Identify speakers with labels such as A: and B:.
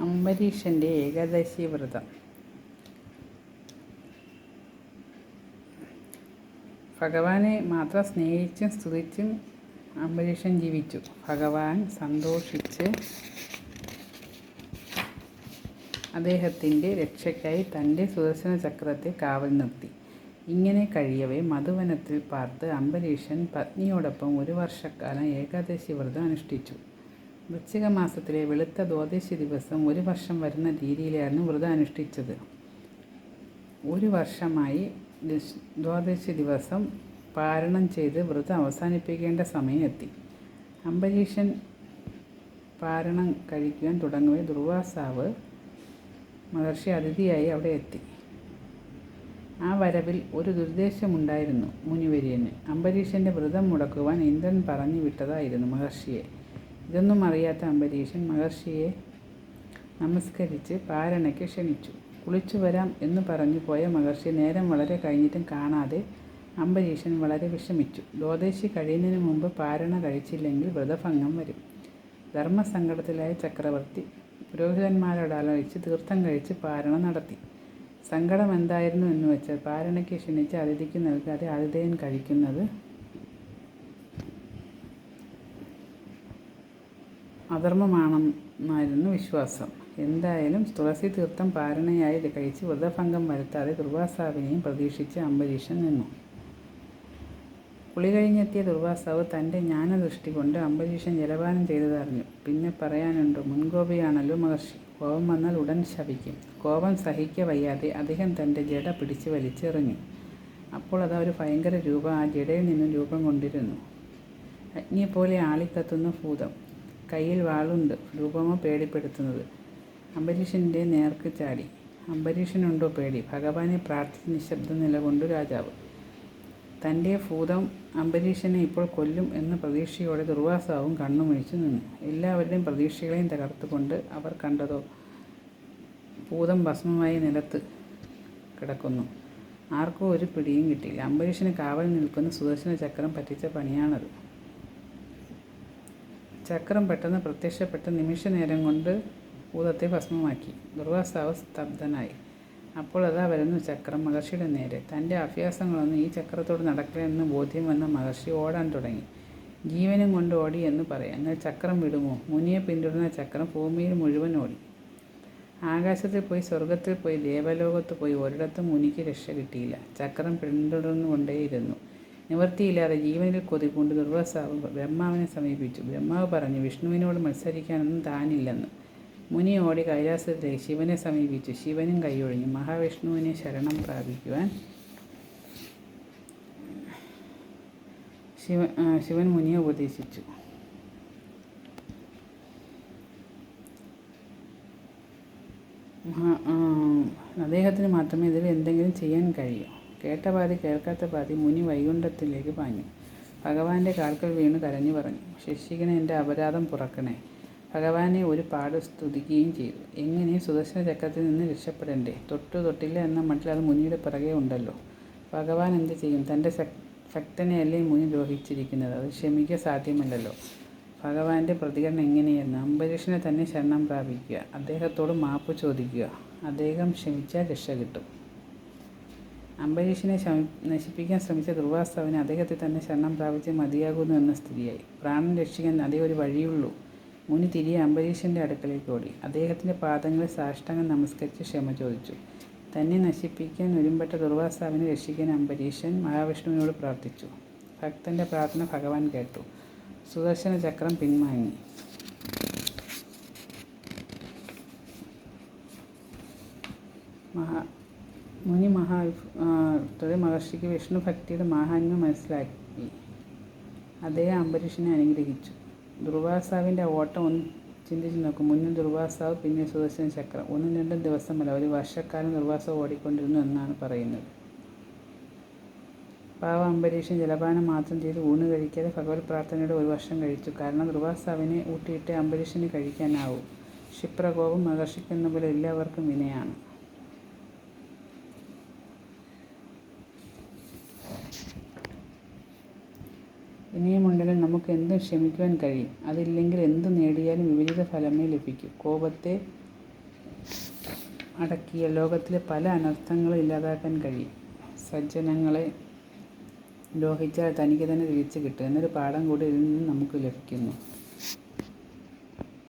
A: അംബരീഷൻ്റെ ഏകാദശി വ്രതം. ഭഗവാനെ മാത്രം സ്നേഹിച്ചും സ്തുതിച്ചും അംബരീഷൻ ജീവിച്ചു. ഭഗവാൻ സന്തോഷിച്ച് അദ്ദേഹത്തിൻ്റെ രക്ഷയ്ക്കായി തൻ്റെ സുദർശന ചക്രത്തെ കാവൽ നിർത്തി. ഇങ്ങനെ കഴിയവേ മധുവനത്തിൽ പാർത്ത് അംബരീഷൻ പത്നിയോടൊപ്പം 1 വർഷക്കാലം ഏകാദശി വ്രതം അനുഷ്ഠിച്ചു. വൃശ്ചിക മാസത്തിലെ വെളുത്ത ദ്വാദശി ദിവസം 1 വർഷം വരുന്ന രീതിയിലായിരുന്നു വ്രതം അനുഷ്ഠിച്ചത്. 1 വർഷമായി ദ്വാദശി ദിവസം പാരണം ചെയ്ത് വ്രതം അവസാനിപ്പിക്കേണ്ട സമയം എത്തി. അംബരീഷൻ പാരണം കഴിക്കുവാൻ തുടങ്ങവേ ദുർവാസാവ് മഹർഷി അതിഥിയായി അവിടെ എത്തി. ആ വരവിൽ ഒരു ദുരുദ്ദേശമുണ്ടായിരുന്നു മുനിവര്യന്. അംബരീഷൻ്റെ വ്രതം മുടക്കുവാൻ ഇന്ദ്രൻ പറഞ്ഞു വിട്ടതായിരുന്നു മഹർഷിയെ. ഇതൊന്നും അറിയാത്ത അംബരീഷൻ മഹർഷിയെ നമസ്കരിച്ച് പാരണയ്ക്ക് ക്ഷണിച്ചു. കുളിച്ചു വരാം എന്ന് പറഞ്ഞു പോയ മഹർഷി നേരം വളരെ കഴിഞ്ഞിട്ടും കാണാതെ അംബരീഷൻ വളരെ വിഷമിച്ചു. ദ്വാദശി കഴിയുന്നതിന് മുമ്പ് പാരണ കഴിച്ചില്ലെങ്കിൽ വ്രതഭംഗം വരും. ധർമ്മസങ്കടത്തിലായ ചക്രവർത്തി പുരോഹിതന്മാരോട് ആലോചിച്ച് തീർത്ഥം കഴിച്ച് പാരണ നടത്തി. സങ്കടം എന്തായിരുന്നു എന്ന് വെച്ചാൽ പാരണയ്ക്ക് ക്ഷണിച്ച് അതിഥിക്ക് നൽകാതെ ആതിഥേയൻ കഴിക്കുന്നത് അധർമ്മമാണെന്നായിരുന്നു വിശ്വാസം. എന്തായാലും തുളസി തീർത്ഥം പാരണയായി കഴിച്ച് വ്രതഭംഗം വരുത്താതെ ദുർവാസാവിനെയും പ്രതീക്ഷിച്ച് അംബരീഷൻ നിന്നു. കുളി കഴിഞ്ഞെത്തിയ ദുർവാസാവ് തൻ്റെ ജ്ഞാനദൃഷ്ടി കൊണ്ട് അംബരീഷൻ ജലപാനം ചെയ്തതറിഞ്ഞു. പിന്നെ പറയാനുണ്ടോ, മുൻകോപിയാണല്ലോ മഹർഷി. കോപം വന്നാൽ ഉടൻ ശപിക്കും. കോപം വയ്യാതെ അദ്ദേഹം തൻ്റെ ജട പിടിച്ച് വലിച്ചെറിഞ്ഞു. അപ്പോൾ അതാ ഒരു ഭയങ്കര രൂപം ആ ജടയിൽ നിന്നും രൂപം കൊണ്ടിരുന്നു. അഗ്നിയെപ്പോലെ ആളിക്കത്തുന്ന ഭൂതം. കയ്യിൽ വാളുണ്ട്. രൂപമോ പേടിപ്പെടുത്തുന്നത്. അംബരീഷൻ്റെ നേർക്ക് ചാടി. അംബരീഷനുണ്ടോ പേടി? ഭഗവാനെ പ്രാർത്ഥിച്ച് നിശബ്ദം നിലകൊണ്ടു രാജാവ്. തൻ്റെ ഭൂതം അംബരീഷനെ ഇപ്പോൾ കൊല്ലും എന്ന പ്രതീക്ഷയോടെ ദുർവാസാവും കണ്ണുമിഴിച്ചു നിന്നു. എല്ലാവരുടെയും പ്രതീക്ഷകളെയും തകർത്തുകൊണ്ട് അവർ കണ്ടതോ, ഭൂതം ഭസ്മമായി നിലത്ത് കിടക്കുന്നു. ആർക്കും ഒരു പിടിയും കിട്ടിയില്ല. അംബരീഷന് കാവൽ നിൽക്കുന്ന സുദർശന ചക്രം പറ്റിച്ച പണിയാണത്. ചക്രം പെട്ടെന്ന് പ്രത്യക്ഷപ്പെട്ട നിമിഷ നേരം കൊണ്ട് ഭൂതത്തെ ഭസ്മമാക്കി. ദുർവാസാവ് സ്തബ്ധനായി. അപ്പോൾ അതാ വരുന്നു ചക്രം മഹർഷിയുടെ നേരെ. തൻ്റെ അഭ്യാസങ്ങളൊന്നും ഈ ചക്രത്തോട് നടക്കില്ലെന്ന് ബോധ്യം വന്ന മഹർഷി ഓടാൻ തുടങ്ങി. ജീവനും കൊണ്ട് ഓടി എന്ന് പറയാം. എന്നാൽ ചക്രം വിടുമോ? മുനിയെ പിന്തുടർന്ന ചക്രം ഭൂമിയിൽ മുഴുവൻ ഓടി. ആകാശത്തിൽ പോയി, സ്വർഗത്തിൽ പോയി, ദേവലോകത്ത് പോയി, ഒരിടത്തും മുനിക്ക് രക്ഷ കിട്ടിയില്ല. ചക്രം പിന്തുടർന്നു കൊണ്ടേയിരുന്നു. നിവൃത്തിയില്ലാതെ ജീവനിൽ കൊതിക്കൊണ്ട് ദുർവാസാവ് ബ്രഹ്മാവിനെ സമീപിച്ചു. ബ്രഹ്മാവ് പറഞ്ഞു, വിഷ്ണുവിനോട് മത്സരിക്കാനൊന്നും താനില്ലെന്ന്. മുനി ഓടി കൈലാസത്തിലേക്ക് ശിവനെ സമീപിച്ചു. ശിവനും കൈയൊഴിഞ്ഞു. മഹാവിഷ്ണുവിനെ ശരണം പ്രാപിക്കുവാൻ ശിവൻ മുനിയെ ഉപദേശിച്ചു. അദ്ദേഹത്തിന് മാത്രമേ ഇതിൽ എന്തെങ്കിലും ചെയ്യാൻ കഴിയൂ. കേട്ട പാതി കേൾക്കാത്ത പാതി മുനി വൈകുണ്ഠത്തിലേക്ക് പാഞ്ഞു. ഭഗവാന്റെ കാൽക്കൽ വീണ് കരഞ്ഞു പറഞ്ഞു, ശിക്ഷിക്കണേ, എൻ്റെ അപരാധം പുറക്കണേ. ഭഗവാനെ ഒരു പാട് സ്തുതിക്കുകയും ചെയ്തു. എങ്ങനെ സുദർശന ചക്രത്തിൽ നിന്ന് രക്ഷപ്പെടണ്ടേ? തൊട്ടില്ല എന്ന മട്ടിൽ അത് മുനിയുടെ പിറകെ ഉണ്ടല്ലോ. ഭഗവാൻ എന്ത് ചെയ്യും? തൻ്റെ ഭക്തനെയല്ലേ മുനി ദ്രോഹിച്ചിരിക്കുന്നത്. അത് ക്ഷമിക്കുക സാധ്യമല്ലല്ലോ. ഭഗവാന്റെ പ്രതികരണം എങ്ങനെയെന്ന്? അംബരീഷനെ തന്നെ ശരണം പ്രാപിക്കുക. അദ്ദേഹത്തോട് മാപ്പ് ചോദിക്കുക. അദ്ദേഹം ക്ഷമിച്ചാൽ രക്ഷ കിട്ടും. അംബരീഷനെ നശിപ്പിക്കാൻ ശ്രമിച്ച ദുർവാസാവിന് അദ്ദേഹത്തെ തന്നെ ശരണം പ്രാപിച്ച് മതിയാകുന്നു എന്ന സ്ഥിതിയായി. പ്രാണൻ രക്ഷിക്കാൻ അതേ ഒരു വഴിയുള്ളൂ. മുനി തിരികെ അംബരീഷൻ്റെ അടുക്കലേക്ക് ഓടി. അദ്ദേഹത്തിൻ്റെ പാദങ്ങളിൽ സാഷ്ടാംഗം നമസ്കരിച്ച് ക്ഷമ ചോദിച്ചു. തന്നെ നശിപ്പിക്കാൻ ഒരുമ്പെട്ട ദുർവാസാവിനെ രക്ഷിക്കാൻ അംബരീഷൻ മഹാവിഷ്ണുവിനോട് പ്രാർത്ഥിച്ചു. ഭക്തൻ്റെ പ്രാർത്ഥന ഭഗവാൻ കേട്ടു. സുദർശന ചക്രം പിൻവാങ്ങി. മുനി മഹർഷിക്ക് വിഷ്ണു ഭക്തിയുടെ മാഹാത്മ്യം മനസ്സിലാക്കി. അദ്ദേഹം അംബരീഷനെ അനുഗ്രഹിച്ചു. ദുർവാസാവിൻ്റെ ഓട്ടം ഒന്ന് ചിന്തിച്ച് നോക്കും. മുന്നിൽ ദുർവാസാവ്, പിന്നെ സുദർശന ചക്രം. 1-2 ദിവസമല്ല, 1 വർഷക്കാലം ദുർവാസാവ് ഓടിക്കൊണ്ടിരുന്നു എന്നാണ് പറയുന്നത്. പാവ അംബരീഷൻ ജലപാനം മാത്രം ചെയ്ത് ഊണ് കഴിക്കാതെ ഭഗവത് പ്രാർത്ഥനയുടെ 1 വർഷം കഴിച്ചു. കാരണം ദുർവാസാവിനെ ഊട്ടിയിട്ട് അംബരീഷന് കഴിക്കാനാവൂ. ക്ഷിപ്രകോപം മഹർഷിക്കെന്ന പോലെ എല്ലാവർക്കും വിനയാണ്. ഇനിയുമുണ്ടെങ്കിൽ നമുക്ക് എന്തും ക്ഷമിക്കുവാൻ കഴിയും. അതില്ലെങ്കിൽ എന്തു നേടിയാലും വിപരീത ഫലമേ ലഭിക്കൂ. കോപത്തെ അടക്കിയ ലോകത്തിലെ പല അനർത്ഥങ്ങളും ഇല്ലാതാക്കാൻ കഴിയും. സജ്ജനങ്ങളെ ദ്രോഹിച്ചാൽ തനിക്ക് തന്നെ തിരിച്ചു കിട്ടും എന്നൊരു പാഠം കൂടി ഇതിൽ നിന്ന് നമുക്ക് ലഭിക്കുന്നു.